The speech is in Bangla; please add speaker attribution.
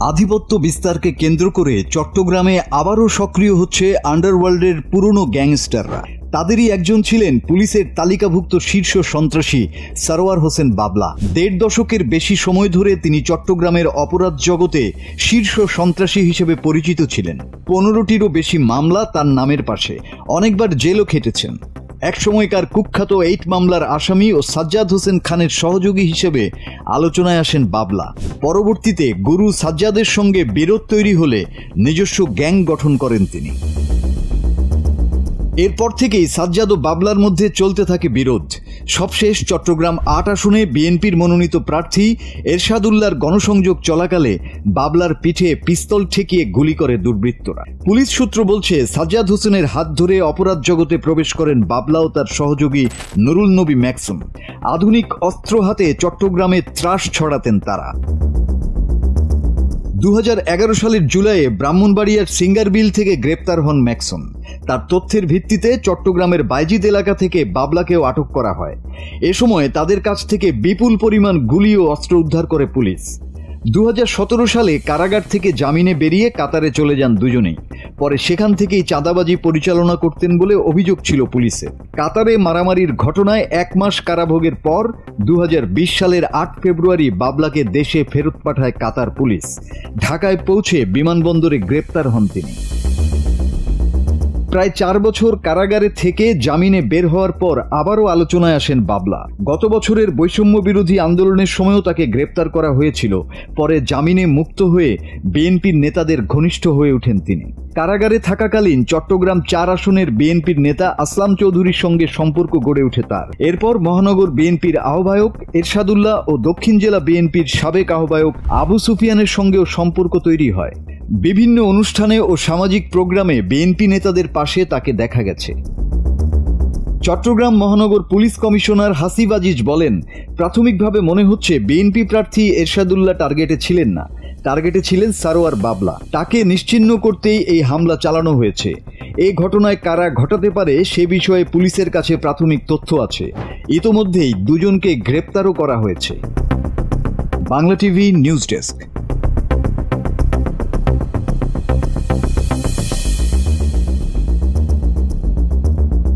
Speaker 1: আধিপত্য বিস্তারকে কেন্দ্র করে চট্টগ্রামে আবারও সক্রিয় হচ্ছে আন্ডারওয়ার্ল্ডের পুরনো গ্যাংস্টাররা। তাদেরই একজন ছিলেন পুলিশের তালিকাভুক্ত শীর্ষ সন্ত্রাসী সরওয়ার হোসেন বাবলা। ১.৫ দশকের বেশি সময় ধরে তিনি চট্টগ্রামের অপরাধ জগতে শীর্ষ সন্ত্রাসী হিসেবে পরিচিত ছিলেন। ১৫টিরও বেশি মামলা তার নামের পাশে, অনেকবার জেলও খেটেছেন। এক সময়কার কুখ্যাত ৮ মামলার আসামি ও সাজ্জাদ হোসেন খানের সহযোগী হিসেবে আলোচনায় আসেন বাবলা। পরবর্তীতে গুরু সাজ্জাদের সঙ্গে বিরোধ তৈরি হলে নিজস্ব গ্যাং গঠন করেন তিনি। এরপর থেকেই সাজ্জাদ ও বাবলার মধ্যে চলতে থাকে বিরোধ। সবশেষ চট্টগ্রাম ৮ আসনে বিএনপির মনোনীত প্রার্থী এরশাদুল্লাহর গণসংযোগ চলাকালে বাবলার পিঠে পিস্তল ঠেকিয়ে গুলি করে দুর্বৃত্তরা। পুলিশ সূত্র বলছে, সাজ্জাদ হোসেনের হাত ধরে অপরাধ জগতে প্রবেশ করেন বাবলা ও তার সহযোগী নুরুল নবী ম্যাক্সুম। আধুনিক অস্ত্র হাতে চট্টগ্রামে ত্রাস ছড়াতেন তারা। ২০১১ সালের জুলাইয়ে ব্রাহ্মণবাড়িয়ার সিঙ্গারবিল থেকে গ্রেপ্তার হন ম্যাক্সুম। তার তথ্যের ভিত্তিতে চট্টগ্রামের বাইজিদ এলাকা থেকে বাবলাকেও আটক করা হয়। এ সময় তাদের কাছ থেকে বিপুল পরিমাণ গুলি ও অস্ত্র উদ্ধার করে পুলিশ। ২০১৭ সালে কারাগার থেকে জামিনে বেরিয়ে কাতারে চলে যান দুজনেই। পরে সেখান থেকেই চাঁদাবাজি পরিচালনা করতেন বলে অভিযোগ ছিল পুলিশের। কাতারে মারামারির ঘটনায় ১ মাস কারাভোগের পর ২০২০ সালের ৮ ফেব্রুয়ারি বাবলাকে দেশে ফেরত পাঠায় কাতার পুলিশ। ঢাকায় পৌঁছে বিমানবন্দরে গ্রেপ্তার হন তিনি। প্রায় ৪ বছর কারাগারে থেকে জামিনে বের হওয়ার পর আবারও আলোচনায় আসেন বাবলা। গত বছরের বৈষম্য বিরোধী আন্দোলনের সময়ও তাকে গ্রেপ্তার করা হয়েছিল। পরে জামিনে মুক্ত হয়ে বিএনপির নেতাদের ঘনিষ্ঠ হয়ে ওঠেন তিনি। কারাগারে থাকাকালীন চট্টগ্রাম ৪ আসনের বিএনপির নেতা আসলাম চৌধুরীর সঙ্গে সম্পর্ক গড়ে ওঠে তার। এরপর মহানগর বিএনপির আহ্বায়ক এরশাদুল্লাহ ও দক্ষিণ জেলা বিএনপির সাবেক আহ্বায়ক আবু সুফিয়ানের সঙ্গেও সম্পর্ক তৈরি হয়। বিভিন্ন অনুষ্ঠানে ও সামাজিক প্রোগ্রামে বিএনপি নেতাদের পাশে তাকে দেখা গেছে। চট্টগ্রাম মহানগর পুলিশ কমিশনার হাসিব আজিজ বলেন, প্রাথমিকভাবে মনে হচ্ছে বিএনপি প্রার্থী এরশাদুল্লাহ টার্গেটে ছিলেন না, টার্গেটে ছিলেন সরওয়ার বাবলা। তাকে নিশ্চিহ্ন করতেই এই হামলা চালানো হয়েছে। এই ঘটনায় কারা ঘটাতে পারে সে বিষয়ে পুলিশের কাছে প্রাথমিক তথ্য আছে। ইতোমধ্যেই দুজনকে গ্রেপ্তারও করা হয়েছে। Bangla TV news desk.